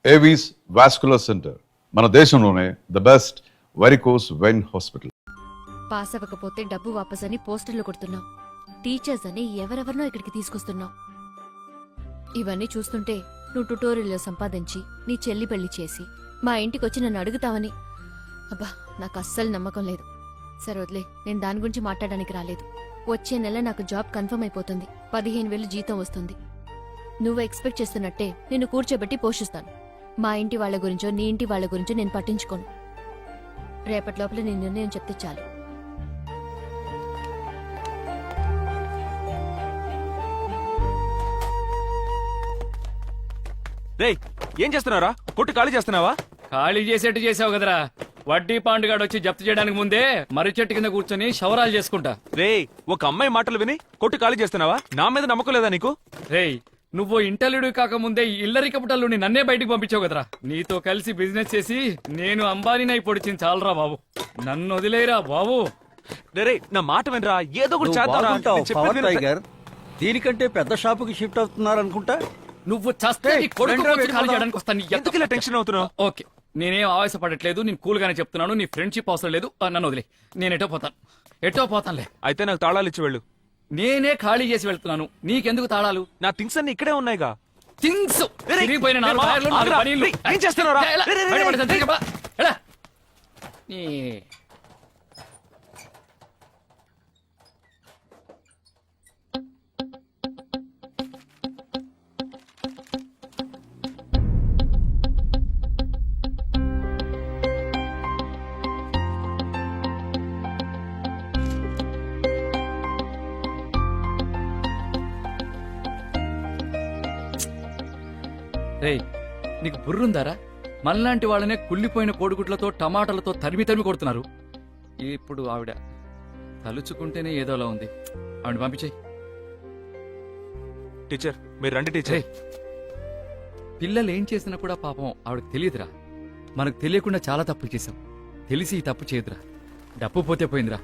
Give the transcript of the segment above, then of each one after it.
Avis vascular centre, మన దేశంలోనే the best varicose vein hospital. Pass అవ్వకపోతే డబ్బు వాపస్ అని పోస్టర్లు కొడుతున్నావు. టీచర్స్ అని ఎవరెవరినో ఇక్కడికి తీసుకొస్తున్నావు. ఇవన్నీ చూస్తుంటే నువ్వు ట్యుటోరియల్లో సంపాదించి నీ చెల్లి పెళ్లి చేసి మా ఇంటికొచ్చి నన్ను అడుగుతావని అబ్బా నాకు అస్సలు నమ్మకం లేదు. సరే వదిలే, నేను దాని గురించి మాట్లాడడానికి రాలేదు. వచ్చే నెల నాకు జాబ్ కన్ఫర్మ్ అయిపోతుంది. 15,000 జీతం వస్తుంది. నువ్వు ఎక్స్పెక్ట్ చేస్తున్నట్టే నిన్ను కూర్చోబెట్టి పోషిస్తాను. మా ఇంటి వాళ్ళ గురించో నీ ఇంటి వాళ్ళ గురించో నేను పట్టించుకోను. రేపటి లోపల నీ నిర్ణయం చెప్తే చాలు. రేయ్, ఏం చేస్తున్నారా? కొట్టు ఖాళీ చేస్తున్నావా? ఖాళీ చేసేట్టు చేసావు కదరా. వడ్డీ పాండుగాడు వచ్చి జప్తు చేయడానికి ముందే మర్రి చెట్టు కింద కూర్చొని షవరాలు చేసుకుంటా. రేయ్, ఒక అమ్మాయి మాటలు విని కొట్టు ఖాళీ చేస్తున్నావా? నా మీద నమ్మకం లేదా నీకు? రేయ్, నువ్వు ఇంటర్వ్యూ కాకముందే ఇల్లరి కపుటల్లుని నన్నే బయటికి పంపించావు కదరా. నీతో కలిసి బిజినెస్ చేసి నేను అంబానీనై పొడిచింది చాలరా బాబు. నన్ను వదిలేరా బాబు. రే, నా మాట వినరా, ఏదో ఒకటి చేద్దాంరా. నేను చెప్పేది విను. టైగర్, దీనికంటే పెద్ద షాపుకి షిఫ్ట్ అవుతున్నారు అనుకుంటా. నువ్వు చస్తే నీ కొడుకు వచ్చి ఖాళీ చేయడానికి వస్తాను. ఎందుకు ఇలా టెన్షన్ అవుతున్నావు? ఓకే, నేనేం ఆవేశపడట్లేదు. నేను కూల్ గానే చెప్తున్నాను. నీ ఫ్రెండ్షిప్ అవసరం లేదు. నన్ను వదిలే, నేను ఎటో పోతానులే. అయితే నాకు తాళాలు ఇచ్చి వెళ్ళు. నేనే ఖాళీ చేసి వెళ్తున్నాను. నీకెందుకు తాళాలు? నా థింగ్స్ అన్ని ఇక్కడే ఉన్నాయిగా. థింగ్స్ తిరిగిపోయిన నాలుగు టైర్లు, నాలుగు ఆగ్రా. పనీళ్ళు. ఏం చేస్తున్నావురా? ఎలా? రే, రే, రే, బయటపడేసా? రే. తిరిగి పా. ఎలా? ఈ- రేయ్, నీకు బుర్రుందారా? మనలాంటి వాళ్ళనే కుళ్ళిపోయిన కోడిగుడ్లతో టమాటాలతో తరిమి తరిమి కొడుతున్నారు. ఇప్పుడు ఆవిడ తలుచుకుంటేనే ఏదోలా ఉంది. ఆవిడ పంపించేయి. టీచర్, మీరు రండి టీచర్. పిల్లలు ఏం చేసినా కూడా పాపం ఆవిడకి తెలియదురా. మనకు తెలియకుండా చాలా తప్పులు చేశాం. తెలిసి ఈ తప్పు చేయదురా. డబ్బు పోతే పోయిందిరా.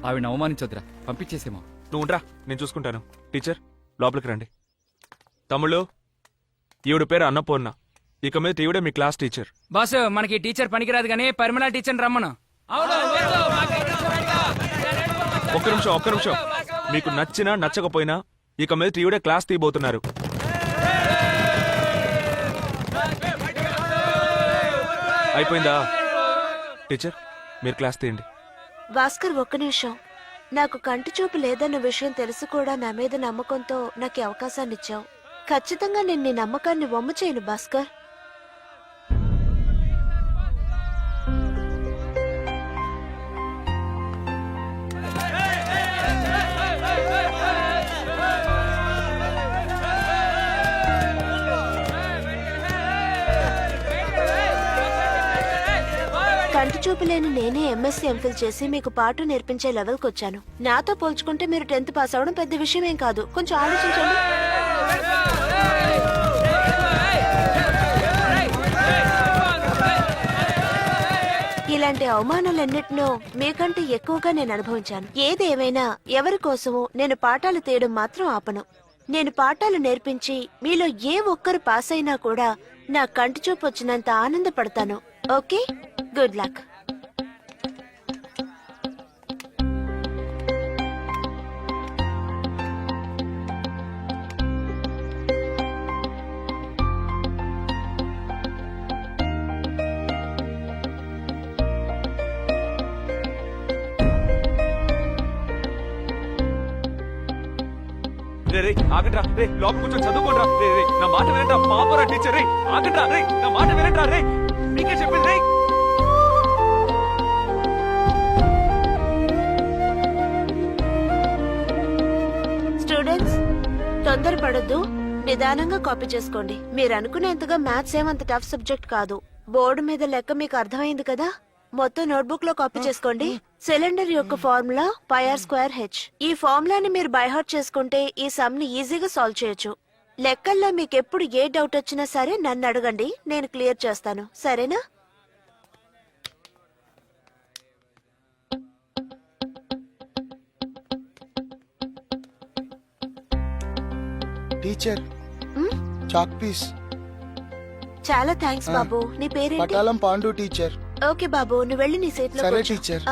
ఆవిడని అవమానించొద్దురా. పంపించేసేమో. నువ్వు ఉండరా, నేను చూసుకుంటాను. టీచర్, లోపలికి రండి. తమ్ముళ్ళు, ఈవిడ పేరు అన్నపూర్ణ. ఇక మీద ఈవిడే మీ క్లాస్ టీచర్. బాసు, మనకి టీచర్ పనికిరాదు గానీ పరిమళ టీచర్ రమ్మను. ఒక్క నిమిషం. మీకు నచ్చినా నచ్చకపోయినా ఇక మీద ఈవిడే క్లాస్ తీయబోతున్నారు. అయిపోయిందా? టీచర్, మీరు క్లాస్ తీయండి. భాస్కర్, ఒక్క నిమిషం. నాకు కంటి చూపు లేదన్న విషయం తెలుసు కూడా నా మీద నమ్మకంతో నాకు ఈ అవకాశాన్ని ఇచ్చావు. ఖచ్చితంగా నేను నీ నమ్మకాన్ని వమ్ము చేయను భాస్కర్. కంటి చూపు లేని నేనే ఎంఎస్సీ ఎంఫిల్ చేసి మీకు పాటు నేర్పించే లెవెల్కి వచ్చాను. నాతో పోల్చుకుంటే మీరు 10th పాస్ అవడం పెద్ద విషయం ఏం కాదు. కొంచెం ఆలోచించండి. ఇలాంటి అవమానాలన్నిటినో మీకంటే ఎక్కువగా నేను అనుభవించాను. ఏదేమైనా ఎవరి కోసమో నేను పాఠాలు తీయడం మాత్రం ఆపను. నేను పాఠాలు నేర్పించి మీలో ఏ ఒక్కరు పాస్ అయినా కూడా నా కంటి చూపు వచ్చినంత ఆనందపడతాను. Okay, good luck. రే, ఆగండ్రా. రే, లోపల కూర్చొని చదువుకోండిరా. రే, నా మాట వినండి. పాపరా టీచర్. రే, ఆగండ్రా. రే, నా మాట వినండి. రే, మీకే చెప్పింది. రే, స్టూడెంట్స్, తొందరపడొద్దు. నిదానంగా కాపీ చేసుకోండి. మీరు అనుకునేంతగా మ్యాథ్స్ ఏమంత టఫ్ సబ్జెక్ట్ కాదు. బోర్డు మీద లెక్క మీకు అర్థమైంది కదా. మొత్తం నోట్బుక్ లో కాపీ చేసుకోండి. సిలిండర్ యొక్క ఫార్ములా πr²h. ఈ ఫార్ములాని మీరు బైహార్ట్ చేసుకుంటే ఈ సమ్ ని ఈజీగా సాల్వ్ చేయొచ్చు. లెక్కల్లో మీకు ఎప్పుడు ఏ డౌట్ వచ్చినా సరే నన్ను అడగండి, నేను క్లియర్ చేస్తాను. సరేనా? Teacher, chalk piece. చాలా థ్యాంక్స్ బాబు. నీ పేరేంటి? పటాలం పాండు టీచర్. ఓకే బాబు, నువ్వు వెళ్ళి నీ సీట్ లో సరే కూర్చో. టీచర్.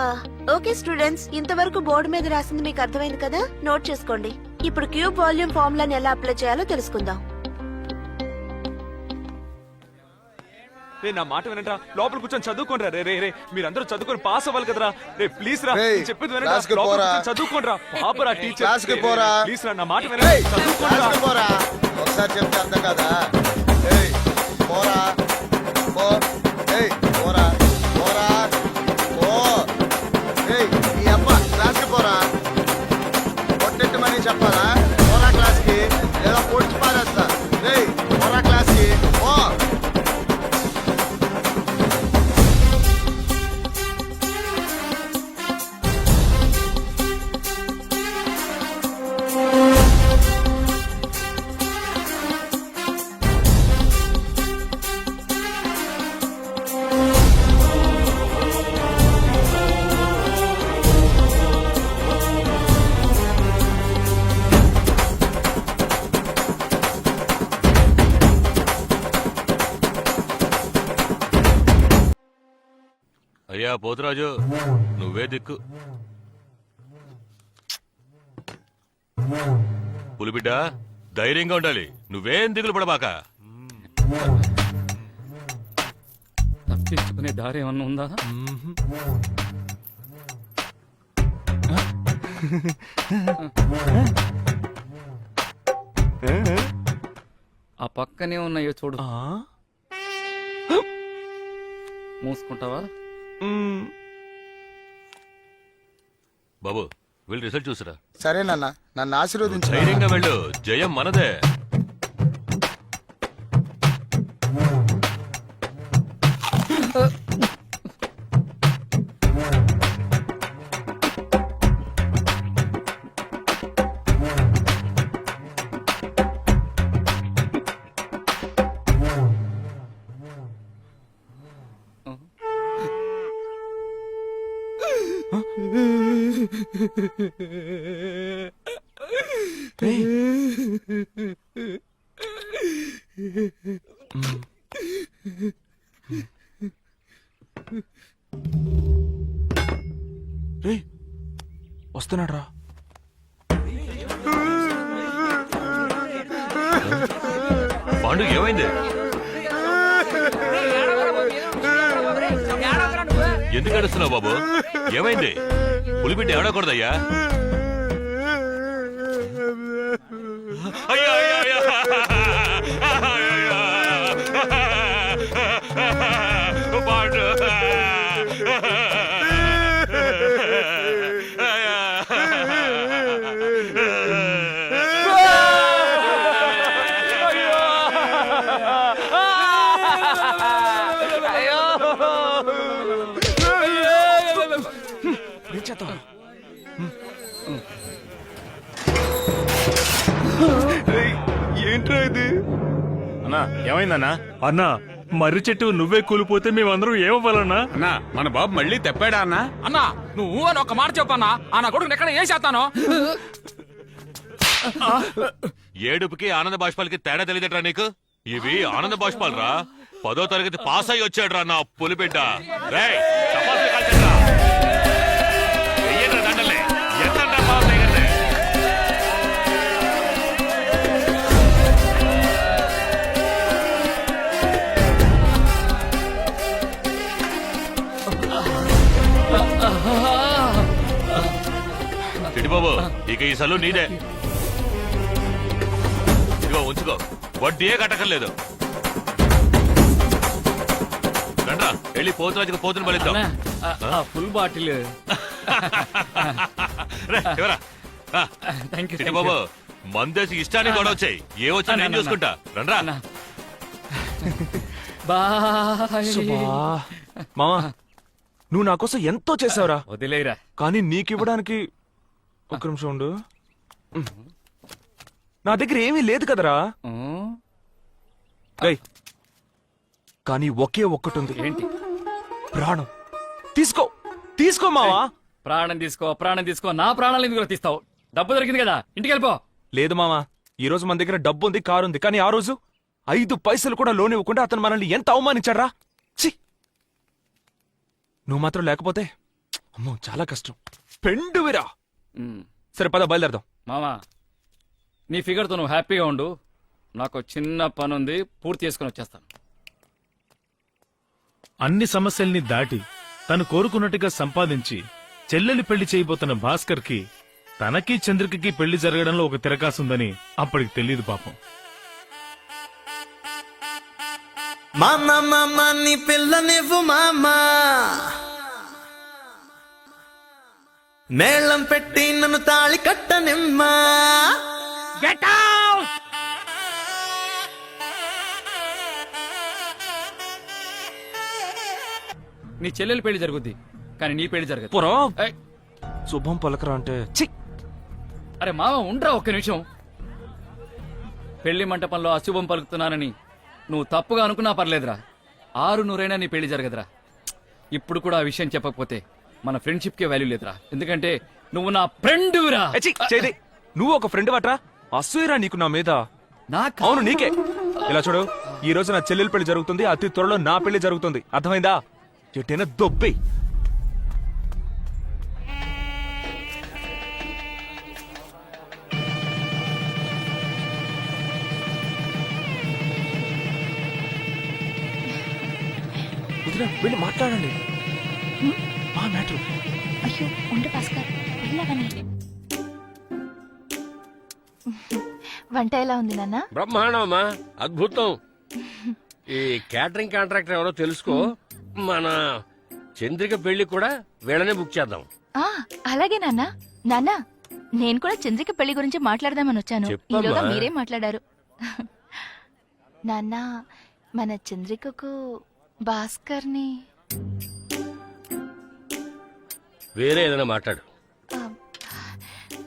ఓకే స్టూడెంట్స్, ఇంతవరకు బోర్డు మీద రాసింది మీకు అర్థమైంది కదా? నోట్ చేసుకోండి. ఇప్పుడు క్యూబ్ వాల్యూమ్ ఫార్ములాని ఎలా అప్లై చేయాలో తెలుసుకుందాం. రే నా మాట వినంటా, లోపల కూర్చొని చదువుకోండి రే రే రే మీరందరూ చదువుకొని పాస్ అవ్వాలి కదరా. రే ప్లీజ్ రా, రేయ్, నేను చెప్పేది వినండి, క్లాస్కి లోపల పోరా. కూర్చొని చదువుకోండి రా. పాపరా టీచర్, క్లాస్కి పోరా. ప్లీజ్ రా, నా మాట వినండి, చదువుకోండి రా. పోరా, ఒకసారి చెప్తే అర్థం కదా. ఏయ్, పోరా, పో. ఏయ్, పోరా, పోరా, పో. ఏయ్, నీ అబ్బ క్లాస్కి పోరా. కొట్టెట్టమని చెప్పాలా? పోరా క్లాస్కి, లేదా పొడిచి పారేస్తా. ఏయ్, పోరా క్లాస్కి, పో. అయ్యా పోతురాజు, నువ్వే దిక్కు. పులిబిడ్డ, ధైర్యంగా ఉండాలి, నువ్వేం దిగులు పడబాక. తప్పించుకునే దారి ఏమన్నా ఉందా? ఆ పక్కనే ఉన్నాయో చూడు. మూసుకుంటావా? బాబు వెళ్ళి రిజల్ట్ చూసిరా. సరే నాన్న, నన్ను ఆశీర్వదించు. ధైర్యంగా వెళ్ళు, జయం మనదే. రే వస్తున్నాడు రా. పాండు ఏమైంది? ఎందుకు అడుస్తున్నావు బాబు? ఏమైంది? పులిబిడ్డ ఏడకూడదయ్యా. అయ్యో అయ్యో అయ్యో. పాండు ఏంట్రా ఇది? అన్నా ఏమైందన్నా? అన్నా మర్రి చెట్టు నువ్వే కూలిపోతే మేమందరం ఏమవ్వాలన్నా? అన్నా మన బాబు మళ్ళీ తెప్పాడా అన్నా? అన్నా నువ్వు అని ఒక మాట చెప్పన్నా, ఆ నా కొడుకు ఎక్కడ ఏం చేస్తాను? ఏడుపుకి ఆనంద బాష్పాలకి తేడా తెలియదట్రా నీకు? ఇవి ఆనంద బాష్పాలు రా. 10వ తరగతి పాస్ అయ్యి వచ్చాడు రా నా పులిబిడ్డ. రేయ్, చపాతీలు కాల్చండ్రా. వెయ్యండ్రా దండలే. ఎంతండ్రా పాస్ అయ్యండి. బాబు ఇక ఈ సలు నీదే. ఇదిగో ఉంచుకో, వడ్డీయే కట్టకర్లేదు. రండ్రా వెళ్ళి పోతురాజుకు పోతుని బలిద్దాం. Full bottle. బాబు మందేసి ఇష్టాన్ని గొడవ వచ్చాయి. ఏ వచ్చా నేను చూసుకుంటా. రండ్రా. మామా నువ్వు నా కోసం ఎంతో చేసావురా. వదిలేరా. కానీ నీకివ్వడానికి ఒక్క నిమిషం ఉండు. నా దగ్గర ఏమీ లేదు కదరా. కానీ ఒకే ఒక్కటుంది. ఏంటి? ప్రాణం. తీసుకో తీసుకో మావా. ప్రాణం తీసుకో, ప్రాణం తీసుకో. నా ప్రాణాలు ఎందుకు తీస్తావు? డబ్బు దొరికింది కదా, ఇంటికి వెళ్ళిపో. లేదు మామా, ఈ రోజు మన దగ్గర డబ్బు ఉంది, కారు ఉంది, కానీ ఆ రోజు 5 పైసలు కూడా లోన్ ఇవ్వకుండా అతను మనల్ని ఎంత అవమానించాడ్రా. ఛీ! నువ్వు మాత్రం లేకపోతే అమ్మో చాలా కష్టం. పెండువిరా. సరే పద బయలుదేరదాం. మామా నీ ఫిగర్తో నువ్వు హ్యాపీగా ఉండు. నాకు చిన్న పని ఉంది, పూర్తి చేసుకుని వచ్చేస్తాను. అన్ని సమస్యల్ని దాటి తను కోరుకున్నట్టుగా సంపాదించి చెల్లెలి పెళ్లి చేయబోతున్న భాస్కర్ కి తనకి చంద్రికకి పెళ్లి జరగడంలో ఒక తిరకాసుందని అప్పటికి తెలియదు పాపం. మామ నీ పిల్లనివ్వు మామా, మేళం పెట్టి నన్ను తాళి కట్టనిమ్మా. నీ చెల్లెలి పెళ్లి జరుగుద్ది, కానీ నీ పెళ్లి జరగదు. పురా ఏయ్, శుభం పలకరా అంటే ఛీ! అరే మామ ఉండ్రా ఒక్క నిమిషం. పెళ్లి మంటపంలో అశుభం పలుకుతున్నానని నువ్వు తప్పుగా అనుకున్నా పర్లేదురా. 600 నీ పెళ్లి జరగదురా. ఇప్పుడు కూడా ఆ విషయం చెప్పకపోతే మన ఫ్రెండ్షిప్ కే వాల్యూ లేదురా. ఎందుకంటే నువ్వు నా ఫ్రెండ్రా. ఏ ఛీ, చేది. నువ్వు ఒక ఫ్రెండ్ వట్రా. అసూయరా నీకు నా మీద. అవును నీకే. ఇలా చూడు, ఈ రోజు నా చెల్లెలి పెళ్లి జరుగుతుంది, అతి త్వరలో నా పెళ్లి జరుగుతుంది. అర్థమైందా? ఎట్టైనా దొబ్బే. వెళ్ళి మాట్లాడండి. మా మ్యాటర్. అయ్యో ఉండు భాస్కర్, వెళ్ళవని. వంట ఎలా ఉంది నాన్న? బ్రహ్మాండమా, అద్భుతం. ఈ క్యాటరింగ్ కాంట్రాక్టర్ ఎవరో తెలుసుకో. మన చంద్రిక పెళ్లి కూడా వీళ్ళనే బుక్ చేద్దాం. అలాగే నాన్న. నాన్న నేను కూడా చంద్రిక పెళ్లి గురించి మాట్లాడదామని వచ్చాను. చెప్పమ్మా. ఈలోగా మీరే మాట్లాడారు. నాన్న మన చంద్రికకు భాస్కర్ని వేరే ఏదైనా మాట్లాడు.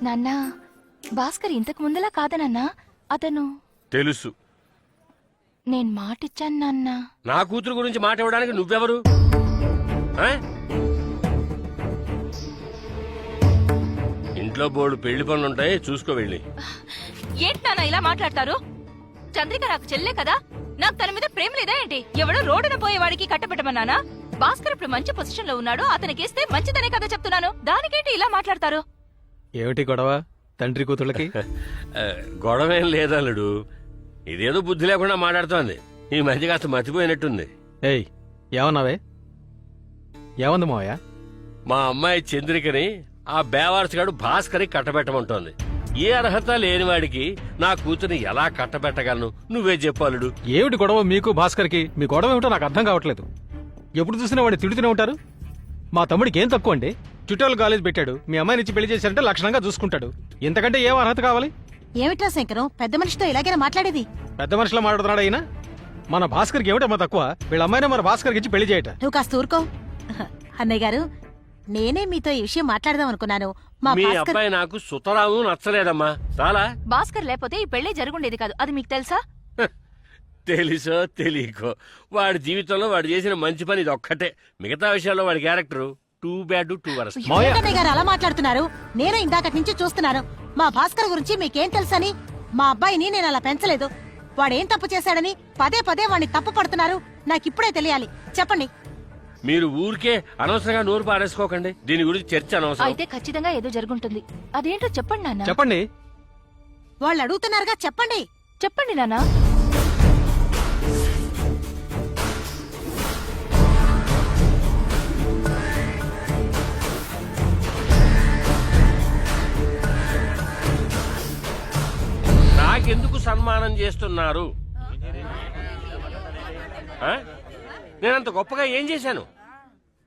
నాన్న భాస్కర్ ఇంతకు ముందులా కాదా నాన్న? అతను తెలుసు. నేను మాటిచ్చాను నాన్న. నా కూతురు గురించి మాట ఇవ్వడానికి నువ్వెవరు? ఆ? ఇంట్లో బోర్డు పెళ్లి పనులుంటాయి, చూసుకో వెళ్ళి. ఏంటి నాన్న ఇలా మాట్లాడతారు? చంద్రిక నాకు చెల్లె కదా, నాకు తన మీద ప్రేమ లేదా ఏంటి? ఎవడో రోడ్డున పోయేవాడికి కట్టబెట్టమన్నానా? భాస్కర్ ఇప్పుడు మంచి పొజిషన్ లో ఉన్నాడు, అతనికిస్తే మంచిదనే కదా చెప్తున్నాను. దానికేంటి ఇలా మాట్లాడతారు? ఏమిటి గొడవ తండ్రి కూతుళ్ళకి? గొడవేం లేదల్లుడు, ఇదేదో బుద్ధి లేకుండా మాట్లాడుతోంది. ఈ మధ్య కాస్త మర్చిపోయినట్టుంది. ఏయ్ ఏమన్నావే? ఏమంది మావయ్య? మా అమ్మాయి చంద్రికని ఆ బేవార్స్ గాడు భాస్కర్కి కట్టబెట్టమంటోంది. ఏ అర్హత లేనివాడికి నా కూతురిని ఎలా కట్టబెట్టగలను? నువ్వే చెప్పాలుడు. ఏమిటి గొడవ మీకు భాస్కర్కి? మీ గొడవ ఏమిటో నాకు అర్థం కావట్లేదు. ఎప్పుడు చూసినా వాడిని తిడుతూనే ఉంటారు. మా తమ్ముడికి ఏం తక్కువ అండి? ట్యూటోరియల్ కాలేజ్ పెట్టాడు, మీ అమ్మాయిని ఇచ్చి పెళ్లి చేశారంటే లక్షణంగా చూసుకుంటాడు. ఇంతకంటే ఏం అర్హత కావాలి? ఏమిట్రా శంకరం, పెద్ద మనిషితో ఇలాగైనా మాట్లాడేది? పెద్ద మనుషులా మాట్లాడుతున్నాడు అయినా. మన భాస్కర్కి ఏమిటమ్మా తక్కువ? వీళ్ళ అమ్మాయినే మన భాస్కర్కి ఇచ్చి పెళ్లి చేయట. నువ్వు కాస్త ఊరుకో. అన్నయ్య గారు, నేనే మీతో ఈ విషయం మాట్లాడదాం అనుకున్నాను. మా మీ భాస్కర్ అబ్బాయి నాకు సుతరాము నచ్చలేదమ్మా. చాలా భాస్కర్ లేకపోతే ఈ పెళ్లి జరుగుండేది కాదు, అది మీకు తెలుసా? తెలుసో తెలియకో వాడి జీవితంలో వాడు చేసిన మంచి పని ఇది ఒక్కటే. మిగతా విషయాల్లో వాడి character too bad too worst. ఏంటన్నయ్య గారు అలా మాట్లాడుతున్నారు? నేనే ఇందాకటి నుంచి చూస్తున్నాను. మా భాస్కర్ గురించి మీకేం తెలుసని? మా అబ్బాయిని నేను అలా పెంచలేదు. వాడేం తప్పు చేశాడని పదే పదే వాడిని తప్పు పడుతున్నారు. నాకిప్పుడే తెలియాలి, చెప్పండి. మీరు ఊరికే అనవసరంగా నోరు పారేసుకోకండి. దీని గురించి చర్చ అనవసరం. అయితే ఖచ్చితంగా ఏదో జరుగుంటుంది. అదేంటో చెప్పండి నాన్న. చెప్పండి. వాళ్ళు అడుగుతున్నారుగా, చెప్పండి. చెప్పండి నాన్న. నాకెందుకు సన్మానం చేస్తున్నారు? ఆ? నేనంత గొప్పగా ఏం చేశాను?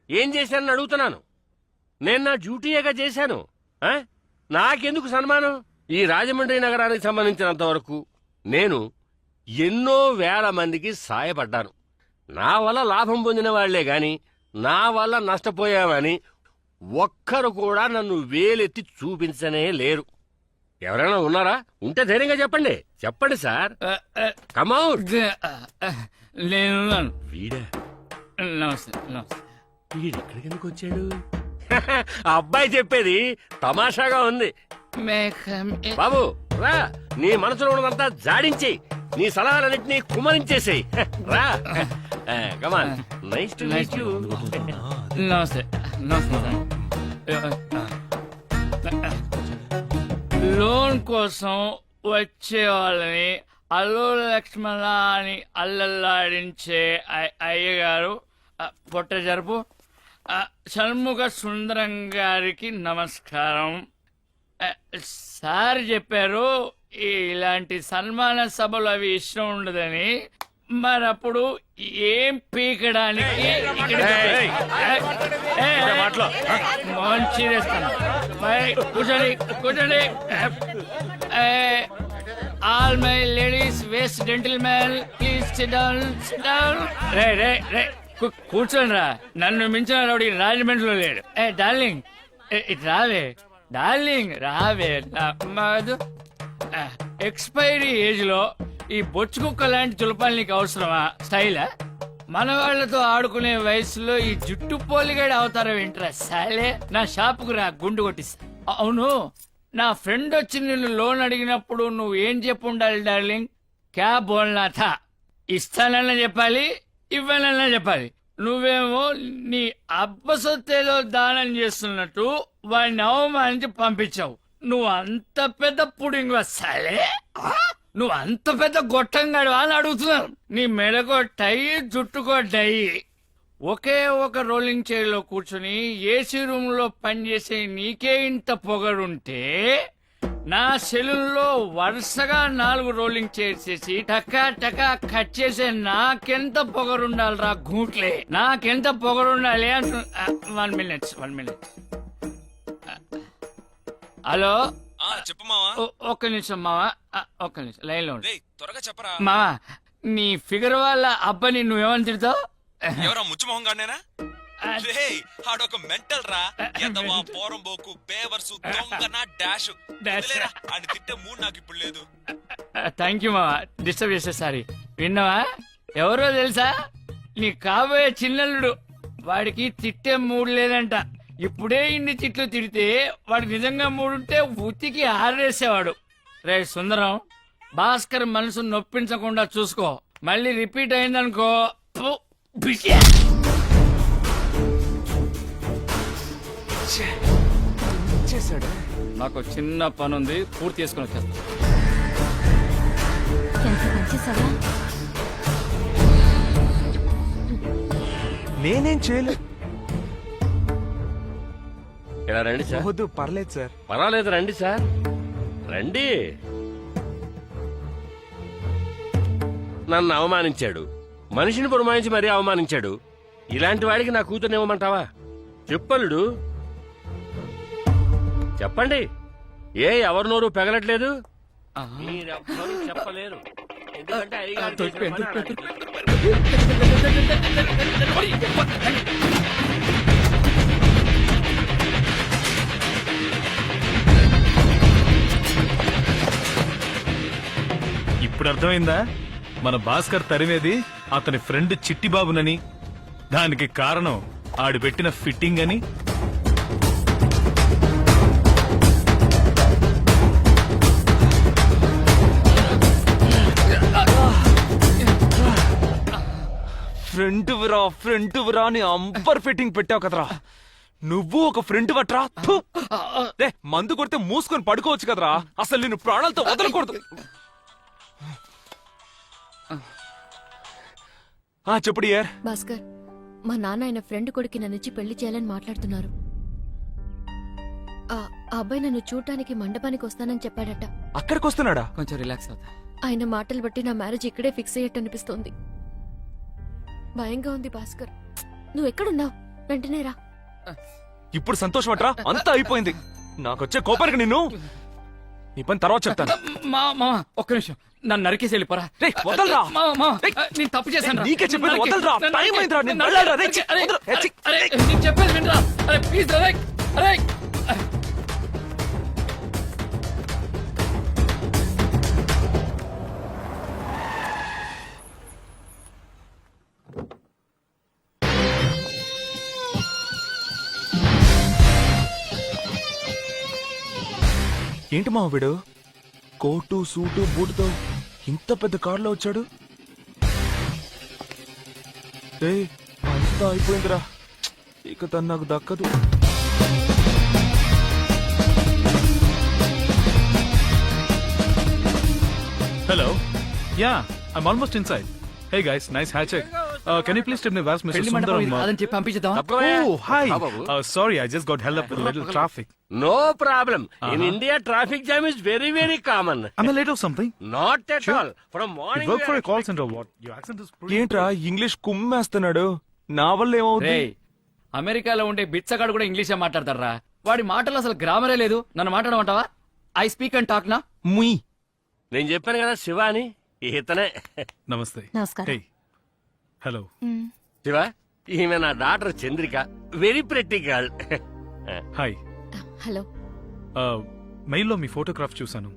ఏం చేశానని అడుగుతున్నాను. నేను నా డ్యూటీయేగా చేశాను. ఆ? నాకెందుకు సన్మానం? ఈ రాజమండ్రి నగరానికి సంబంధించినంత వరకు నేను ఎన్నో వేల మందికి సాయపడ్డాను. నా వల్ల లాభం పొందిన వాళ్లే గాని నా వల్ల నష్టపోయామని ఒక్కరు కూడా నన్ను వేలెత్తి చూపించనే లేరు. ఎవరైనా ఉన్నారా? ఉంటే ధైర్యంగా చెప్పండి. చెప్పండి సార్. కమౌట్. నేను వీడా? నమస్తే నమస్తే. వీడెక్కడికి ఎందుకు వచ్చాడు? అబ్బాయి చెప్పేది తమాషాగా ఉంది. బాబు రా, నీ మనసులో ఉన్నదంతా జాడించి నీ సలహాలన్నింటినీ కుమరించేసేయ్. రా come on. Nice to meet you. నమస్తే నమస్తే లోన్ కోసం వచ్చే వాళ్ళని అల్లు లక్ష్మణ అని అల్లల్లాడించే అయ్యగారు పొట్ట జరుపు షణ్ముఖ సుందరం గారికి నమస్కారం. సార్ చెప్పారు ఇలాంటి సన్మాన సభలు అవి ఇష్టం ఉండదని. మరప్పుడు ఏం పీకడానికి మంచిస్తాను. కూర్చోండి కూర్చోండి. ఆల్ మై లేడీస్ వేస్ట్ gentleman please sit down sit down. రే రే రే కూర్చోండి రా. నన్ను మించిన రౌడీ రాజమండ్రిలో లేడు. డార్లింగ్ ఇట్ రావే. డార్లింగ్ రావే. మధు ఎక్స్పైరీ ఏజ్ లో ఈ బొచ్చు కుక్క లాంటి చులపాలు నీకు అవసరమా? స్టైలా? మన వాళ్లతో ఆడుకునే వయసులో ఈ జుట్టు పోలిగాడి అవతారం ఏంట్రా సాలే. నా షాపుకు రా, గుండు కొట్టిస్తా. అవును, నా ఫ్రెండ్ వచ్చి నిన్ను లోన్ అడిగినప్పుడు నువ్వు ఏం చెప్పు ఉండాలి డార్లింగ్? క్యా బోల్నా థా? ఇస్తానన్నా చెప్పాలి, ఇవ్వాలన్నా చెప్పాలి. నువ్వేమో నీ అబ్బసొత్తేదో దానం చేస్తున్నట్టు వాడిని అవమానించి పంపించావు. నువ్వు అంత పెద్ద పుడింగ్ వస్తాలే. నువ్వు అంత పెద్ద గొట్టంగాడు అని అడుగుతున్నాను. నీ మెడకో టై, జుట్టుకో డై. ఒకే ఒక రోలింగ్ చైర్ లో కూర్చుని ఏసీ రూమ్ లో పనిచేసే నీకే ఇంత పొగరుంటే నా సెలూన్లో వరుసగా 4 రోలింగ్ చైర్స్ చేసి టకా టకా కట్ చేసే నాకెంత పొగరుండాలిరా గూట్లే. నాకెంత పొగరుండాలి అంటు. 1 minute. హలో చెప్పు మావా. ఒక్క నిమిషం మావా, ఒక్క నిమిషం లైన్ లో ఉండు. త్వరగా చెప్పరా. మావా, నీ ఫిగర్ వాళ్ళ అబ్బాని నువ్వేమని తిడతావు? ఎవరా ముచ్చుమొహం గానేనా? ఆడొక మెంటల్ రా. ఎదవా, పోరంబోకు, బేవర్సు, దొంగన, డాష్. అని తిట్టే మూడు నాకు ఇప్పుడు లేదు. థ్యాంక్ యూ మావా, డిస్టర్బ్ చేసే సారీ. విన్నావా? ఎవరో తెలుసా? నీ కాబోయే చిన్నల్లుడు. వాడికి తిట్టే మూడు లేదంట. ఇప్పుడే ఇన్ని తిట్లు తిడితే వాడు నిజంగా మూడుంటే ఉతికి ఆరేసేవాడు. రే సుందరం, భాస్కర్ మనసు నొప్పించకుండా చూసుకో. మళ్ళీ రిపీట్ అయిందనుకో బిషే. నాకు చిన్న పని ఉంది, పూర్తి చేసుకుని వచ్చేస్తా. నేనేం చేయలేదు. ఇలా రండి సార్. వద్దు, పర్లేదు సార్. పర్వాలేదు, రండి సార్, రండి. నన్ను అవమానించాడు, మనిషిని పురమాయించి మరీ అవమానించాడు. ఇలాంటి వాడికి నా కూతుర్ని ఇవ్వమంటావా? చెప్పలుడు, చెప్పండి. ఎవరి నోరు పెగలట్లేదు? మీరెవ్వరూ చెప్పలేరు. ఎందుకంటే అయ్యగారు చేసిన పని అలాంటిది. ఇప్పుడు అర్థమైందా? మన భాస్కర్ తరిమేది అతని ఫ్రెండ్ చిట్టిబాబునని, దానికి కారణం ఆడు పెట్టిన ఫిట్టింగ్ అని. ఫ్రెండ్ విరా అని అంబర్ ఫిట్టింగ్ పెట్టావు కదరా. నువ్వు ఒక ఫ్రెండ్ వట్రా. మందు కొడితే మూసుకొని పడుకోవచ్చు కదరా. అసలు నేను ప్రాణాలతో వదలకూడదు. చెప్పుడు యార్. భాస్కర్, మా నాన్న ఆయన ఫ్రెండ్ కొడుకి నన్నిచ్చి పెళ్లి చేయాలని మాట్లాడుతున్నారు. ఆ అబ్బాయి నన్ను చూడటానికి మండపానికి వస్తానని చెప్పాడట. అక్కడికి వస్తున్నాడా? కొంచెం రిలాక్స్ అవుతా. ఆయన మాటలు బట్టి నా మ్యారేజ్ ఇక్కడే ఫిక్స్ అయ్యట్టు అనిపిస్తోంది. భయంగా ఉంది భాస్కర్. నువ్వు ఎక్కడున్నావు? వెంటనే రా. ఇప్పుడు సంతోషమట్రా, అంతా అయిపోయింది. నాకొచ్చే కోపానికి నిన్ను నీ పని తర్వాత చెప్తాను. ఒక్క నిమిషం, నన్ను నరికేసి వెళ్ళిపోరా. వదలరా. నేను తప్పు చేశాను. నీకే చెప్పేది వదలరా. టైం అయిందిరా. నేను వెళ్ళాలిరా. నేను చెప్పేది వినరా. అరే ప్లీజ్ రా. అరే ఏంటి మా వీడు కోటు సూటు బూటుతో ఇంత పెద్ద కారులో వచ్చాడు. ఏయ్, అంతా అయిపోయిందిరా, ఇక తను నాకు దక్కదు. Hello, ya, I'm almost inside. Hey guys, nice hatch. Can you please tell me where's mister పెళ్లి మండపం సుందరం? ఇది కాదని చెప్పి పంపించేద్దాం. Oh, hi. బాబు. Sorry, I just got held up with a little traffic. No problem. In India traffic jam is very very common. Am I late or something? Not at all. From You morning work for a call center or what? Your accent is pretty... ఏంట్రా English కుమ్మేస్తున్నాడు? నా వల్ల ఏమవుతుంది? రేయ్, అమెరికాలో ఉండే బిచ్చగాడు కూడా ఇంగ్లీషే మాట్లాడతారా? వాడి మాటల్లో అసలు గ్రామరే లేదు. నన్ను మాట్లాడమంటావా? ఐ స్పీక్ అండ్ టాక్ నా. ముయ్. నేను చెప్పాను కదా శివ అని, ఇతనే. Namaste. నమస్కారం. Hey. Hello. శివ, ఈమె నా daughter Chandrika, very pretty girl. Hi. Hello. మెయిల్లో మీ ఫోటోగ్రాఫ్ చూశాను.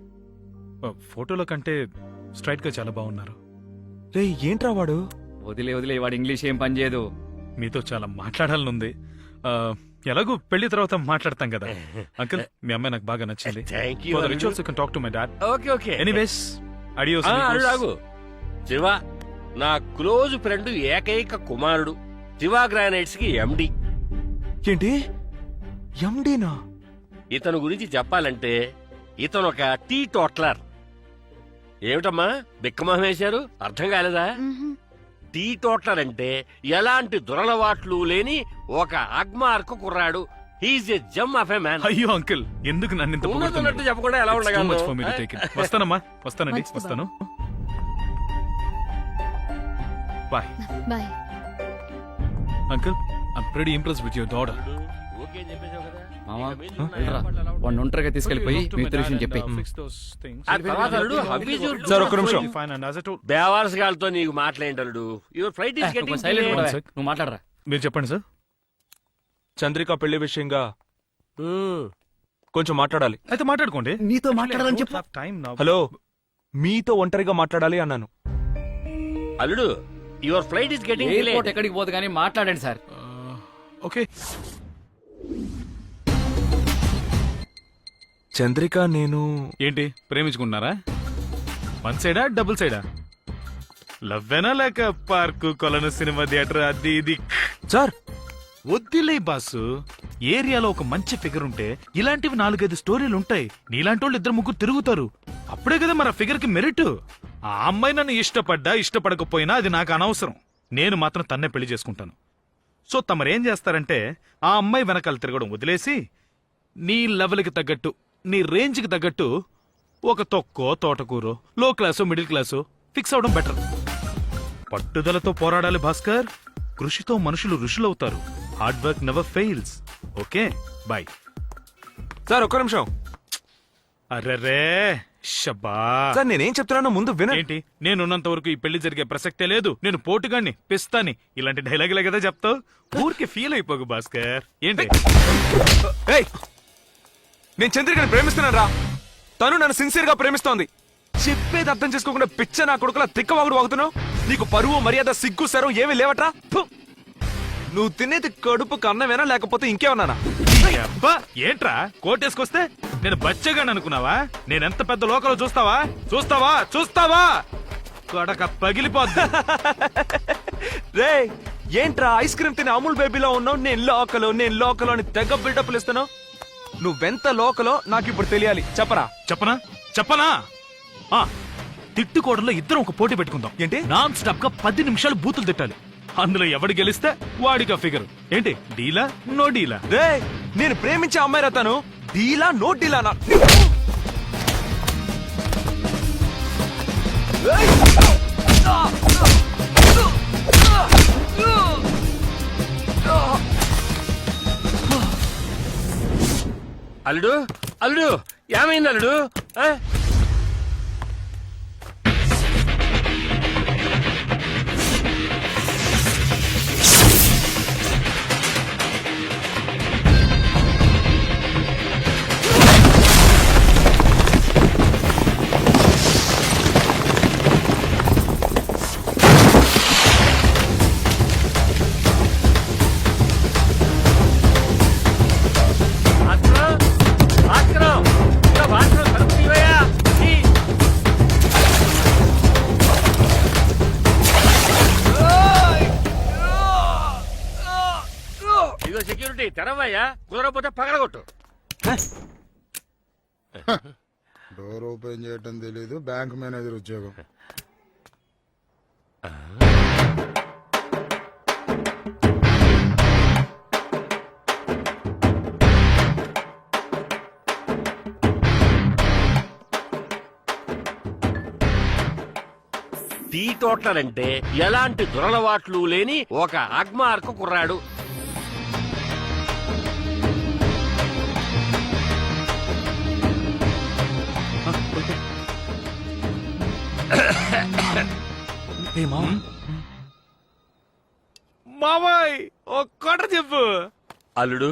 ఫోటోలో కంటే స్ట్రైట్ గా చాలా బాగున్నారు. రే ఏంట్రా వాడు? వదిలే వాడి ఇంగ్లీష్ ఏం పని చేయదు. మీతో చాలా మాట్లాడాలనుంది. ఎలాగో పెళ్లి తర్వాత మాట్లాడతాం కదా. అంకుల్, మీ అమ్మాయి నాకు బాగా నచ్చింది. Thank you. For the rituals, you can talk to my dad. Okay okay. Anyways, adios. amigos. అడుగు. శివ నా క్లోజ్ ఫ్రెండ్, ఏకైక కుమారుడు, శివ గ్రానైట్స్ కి ఎండి. ఏంటి ఎండీనా? ఇతను గురించి చెప్పాలంటే ఇతను ఒక టీ టోట్లర్. ఏమిటమ్మా బిక్కమొహం వేశారు? అర్థం కాలేదా? టీ టోట్లర్ అంటే ఎలాంటి దురలవాట్లు లేని ఒక అగ్మార్కు కుర్రాడు. He's a gem of a man. అయ్యో అంకుల్, ఎందుకు నన్ను ఇంత ఉన్నట్టు పొగుడుతున్నారు? చెప్పకుండా ఎలా It's too much for me to ఉండగా take it. వస్తానమ్మా, వస్తానండి, మంచిది వస్తాను. Bye bye. Uncle. I'm pretty impressed with your daughter. Okay అని చెప్పేశావు కదా. మామా, ఇక మీద వెళ్ళరా. మాట్లాడాలా? వాడిని ఒంటరిగా తీసుకెళ్లిపోయి మిగతా విషయం చెప్పి. ఆ తర్వాత అల్లుడు, how is your సార్, ఒక్క నిమిషం. బేవారస్ గారితో నీకు మాట్లాడేంటల్లుడు. యువర్ ఫ్లైట్ ఈస్ నువ్వు గెటింగ్ సైలెంట్ One కూడా sec. నువ్వు మాట్లాడరా. మీరు చెప్పండి సార్. చంద్రిక పెళ్లి విషయంగా కొంచెం మాట్లాడాలి. అయితే మాట్లాడుకోండి. నీతో మాట్లాడాలని చెప్పు. Have time now. హలో, మీతో ఒంటరిగా మాట్లాడాలి అన్నాను. అల్లుడు, your flight is getting airport ఎక్కడికి పోదు కానీ మాట్లాడండి సార్. ఓకే. చంద్రిక నేను ఏంటి, ప్రేమించుకున్నారా? వన్ సైడా, డబుల్ సైడా? లవ్వేనా లేక పార్కు, కొలను, సినిమా థియేటర్, అది ఇది? సార్ వద్దులే బాసు. ఏరియాలో ఒక మంచి ఫిగర్ ఉంటే ఇలాంటివి 4-5 స్టోరీలు ఉంటాయి. నీలాంటి వాళ్ళు 2-3 తిరుగుతారు. అప్పుడే కదా మరి ఆ ఫిగర్ కి మెరిట్. ఆ అమ్మాయి నన్ను ఇష్టపడ్డా ఇష్టపడకపోయినా అది నాకు అనవసరం. నేను మాత్రం తన్నే పెళ్లి చేసుకుంటాను. సో తమరేం చేస్తారంటే ఆ అమ్మాయి వెనకాల తిరగడం వదిలేసి నీ లెవెల్కి తగ్గట్టు, నీ రేంజ్కి తగ్గట్టు ఒక తొక్కో, తోటకూరో, లో క్లాసో, మిడిల్ క్లాసో ఫిక్స్ అవడం బెటర్. పట్టుదలతో పోరాడాలి భాస్కర్. కృషితో మనుషులు ఋషులవుతారు. Hard work never fails. Okay, bye. Sir ఒక్క నిమిషం. అర్రరే షబ్బా. సార్ నేనేం చెప్తున్నానో ముందు వినండి. ఏంటి, నేనున్నంత వరకు ఈ పెళ్లి జరిగే ప్రసక్తే లేదు. నేను పోటుగాన్ని, పిస్తాని, ఇలాంటి డైలాగులే కదా చెప్తావు. ఊరికి ఫీల్ అయిపోకు భాస్కర్. ఏంటి? ఏయ్, నేను చంద్రికని ప్రేమిస్తున్నాను రా. తను నన్ను సిన్సియర్ గా ప్రేమిస్తోంది. చెప్పేది అర్థం చేసుకోకుండా పిచ్చ నా కొడుకులా తిక్కవాగుడు వాగుతున్నావు. నీకు పరువు, మర్యాద, సిగ్గు, సరం ఏమీ లేవట్రా? ఫు! నువ్వు తినేది కడుపు కన్నమేనా లేకపోతే ఇంకేమన్నానా? అబ్బా, ఏంట్రా కోటేసుకొస్తే నేను బచ్చగాని అనుకున్నావా? నేనెంత పెద్ద లోకలో చూస్తావా? చూస్తావా? చూస్తావా? కొడక పగిలిపోద్ది. రే ఏంట్రా ఐస్ క్రీమ్ తినే అమూల్ బేబీలో ఉన్నావు? నేను లోకలో అని తెగ బిల్డప్లు ఇస్తున్నావు. నువ్వెంత లోకలో నాకు ఇప్పుడు తెలియాలి. చెప్పరా? చెప్పనా? తిట్టుకోవడంలో ఇద్దరం ఒక పోటీ పెట్టుకుందాం. ఏంటి? నాన్ స్టాప్ గా 10 నిమిషాలు బూతులు తిట్టాలి. అందులో ఎవడు గెలిస్తే వాడిగా ఫిగర్. ఏంటి, డీలా నో డీలా? రే నేను ప్రేమించే అమ్మాయి రతాను. డీలా నో డీలానా? అల్లుడు, అల్లుడు, ఏమైంది అల్లుడు? ఆ? భాస్కరం, భాస్కరం, ఇంకా భాస్కరం తలుపు తీవయ్యా. ఇదిగో సెక్యూరిటీ తెరవయ్యా, కుదరకపోతే పగలగొట్టు. డోర్ ఓపెన్ చేయటం తెలీదు, బ్యాంక్ మేనేజర్ ఉద్యోగం. టీ టోట్లరంటే ఎలాంటి దురలవాట్లు లేని ఒక అగ్మార్కు కుర్రాడు. మావాయ్ ఒక్కట చెప్పు. అల్లుడు,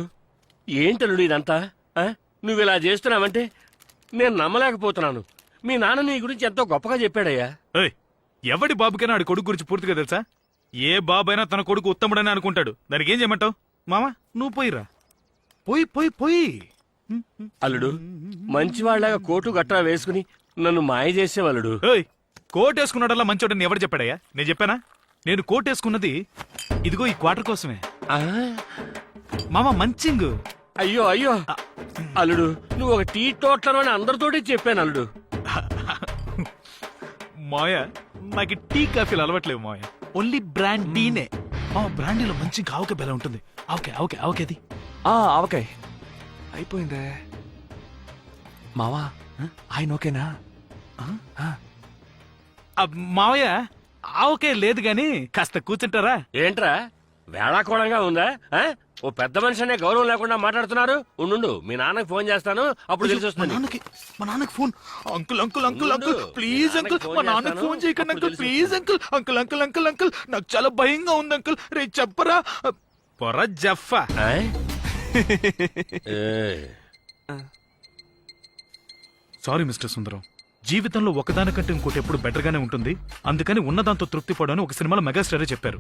ఏంటల్లుడు ఇదంతా? ఆ? నువ్విలా చేస్తున్నావంటే నేను నమ్మలేకపోతున్నాను. మీ నాన్న నీ గురించి ఎంతో గొప్పగా చెప్పాడయ్యా. ఏయ్, ఎవడి బాబుకైనా ఆడి కొడుకు గురించి పూర్తిగా తెలుసా? ఏ బాబైనా తన కొడుకు ఉత్తముడని అనుకుంటాడు. దానికి ఏం చేయమంటావు? మామా నువ్వు పోయిరా, పోయి పోయి పోయి. అల్లుడు, మంచివాళ్లాగా కోటు గట్రా వేసుకుని నన్ను మాయ చేసేవాళ్ళుడు. ఏయ్, కోటేసుకున్నాడల్లా మంచోడని ఎవరు చెప్పాడయ్యా? నేను చెప్పానా? నేను కోటేసుకున్నది ఇదిగో ఈ క్వార్టర్ కోసమే. మామ మంచింగ్. అయ్యో అయ్యో అల్లుడు, నువ్వు ఒక టీ టోట్లను అని అందరితోటి చెప్పాను అల్లుడు. మాయ, నాకు టీ కాఫీలు అలవట్లేవు మాయ. ఓన్లీ బ్రాండీనే. మా బ్రాండీలో మంచి ఆవకాయ బెల ఉంటుంది. ఆవకాయ ఆవకాయ ఆవకాయది. ఆవకాయ్ అయిపోయిందే. మావా ఆయన ఓకేనా? మావయ్య ఆవకాయ లేదు గాని కాస్త కూర్చుంటారా? ఏంట్రా వేళాకోళంగా ఉందా? ఆ? ఓ పెద్ద మనిషి అనే గౌరవం లేకుండా మాట్లాడుతున్నారు. ఉండు, మీ నాన్నకి ఫోన్ చేస్తాను, అప్పుడు తెలిసి వస్తుంది. మా నాన్నకి phone. Uncle uncle uncle uncle please uncle, మా నాన్నకి ఫోన్ చేయకండి uncle please uncle. Uncle uncle uncle uncle నాకు చాలా భయంగా ఉంది అంకుల్. రే చెప్పరా పొర జఫా. ఆ? సారీ మిస్టర్ సుందరం, జీవితంలో ఒకదానికంటే ఇంకోటి ఎప్పుడు బెటర్ గానే ఉంటుంది. అందుకని ఉన్నదాంతో తృప్తి పడని ఒక సినిమాలో మెగాస్టారే చెప్పారు.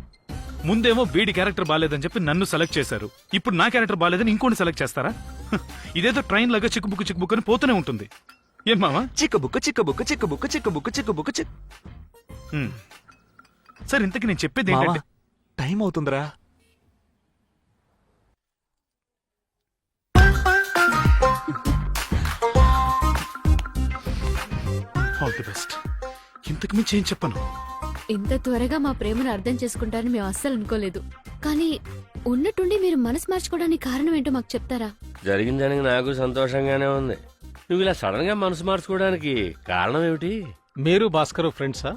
ముందేమో వీడి క్యారెక్టర్ బాలేదని చెప్పి నన్ను సెలెక్ట్ చేశారు. ఇప్పుడు నా క్యారెక్టర్ బాలేదని ఇంకోటి సెలెక్ట్ చేస్తారా? ఇదేదో ట్రైన్ లాగా చిక్కుబుక్కు చిక్కుబుక్ అని పోతూనే ఉంటుంది. ఏం మామా? చిక్కబుక్క చిక్కబుక్క చిక్కబుక్క చిక్కబుక్క చిక్కబుక్క చిక్. సార్ ఇంతకీ నేను చెప్పేది ఏంటంటే, టైం అవుతుందిరా. All the best. ఇంతకు మించి ఏం చెప్పను. ఇంత త్వరగా మా ప్రేమను అర్థం చేసుకుంటారని మేము అస్సలు అనుకోలేదు. కానీ ఉన్నట్టుండి మీరు మనసు మార్చుకోవడానికి కారణం ఏంటో మాకు చెప్తారా? జరిగిందానికి నాకు సంతోషంగానే ఉంది. నువ్వు ఇలా సడన్ గా మనసు మార్చుకోవడానికి కారణం ఏమిటి? మీరు భాస్కర్ ఫ్రెండ్సా,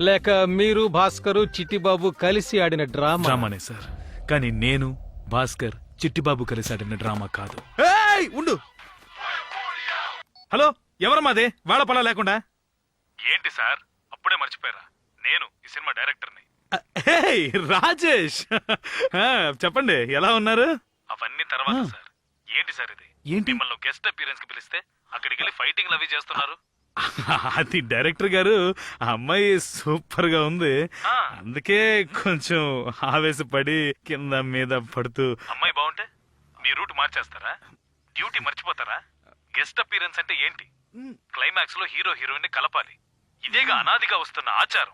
లేక మీరు భాస్కర్ చిట్టిబాబు కలిసి ఆడిన డ్రామా? డ్రామానే సార్, కానీ నేను భాస్కర్ చిట్టిబాబు కలిసి ఆడిన డ్రామా కాదు. ఏయ్, ఉండు. హలో, ఎవరమ్మాదే వాడపలా లేకుండా? ఏంటి సార్ అప్పుడే మర్చిపోయారా? నేను ఈ సినిమా డైరెక్టర్ని. రాజేష్. చెప్పండి, ఎలా ఉన్నారు? అవన్నీ తర్వాత సార్. ఏంటి సార్ ఇది? ఏంటి మిమ్మల్ని గెస్ట్ అపీరెన్స్ కి పిలిస్తే అక్కడికి వెళ్ళి ఫైటింగ్ అవి చేస్తున్నారు? అది డైరెక్టర్ గారు, ఆ అమ్మాయి సూపర్ గా ఉంది, అందుకే కొంచెం ఆవేశపడి కింద మీద పడుతూ. అమ్మాయి బాగుంటే మీ రూట్ మార్చేస్తారా? డ్యూటీ మర్చిపోతారా? గెస్ట్ అపీరెన్స్ అంటే ఏంటి? క్లైమాక్స్ లో హీరో హీరోయిన్ కలపాలి. ఇదేగా అనాదిగా వస్తున్న ఆచారం.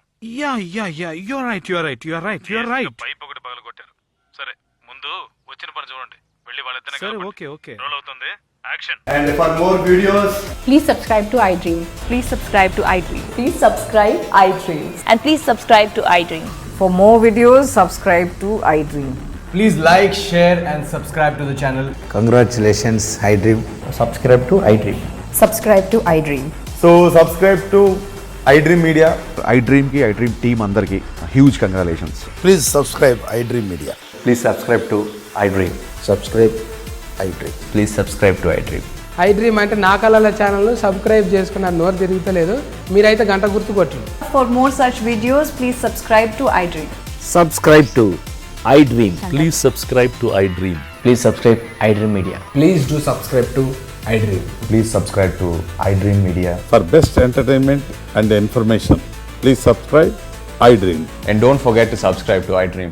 పైప్ ఒకటి పగల కొట్టారు. సరే, ముందు వచ్చిన పని చూడండి. వెళ్ళి వాళ్ళిద్దరిని ఓకే ఓకే రోల్ అవుతుంది. Action. And for more videos, Please subscribe to iDream. Please subscribe to iDream. Please subscribe iDream. And please subscribe to iDream. For more videos, subscribe to iDream. Please like, share and subscribe to the channel. congratulations, iDream. Subscribe to iDream. Subscribe to iDream. So subscribe to iDream Media. iDream కి iDream team అందరికి huge congratulations. Please subscribe iDream Media. Please subscribe to iDream. Subscribe iDream. Please subscribe to iDream. iDream అంటే నా కళల channel subscribe చేసుకున్న నోరు తిరుగుతలేదు. మీరైతే గంట గుర్తు కొట్టండి. For more such videos, please subscribe to iDream. Subscribe to iDream. Please subscribe to iDream. Please subscribe iDream Media. Please do subscribe to iDream. Please subscribe to iDream Media. For best entertainment and information, please subscribe iDream. And don't forget to subscribe to iDream.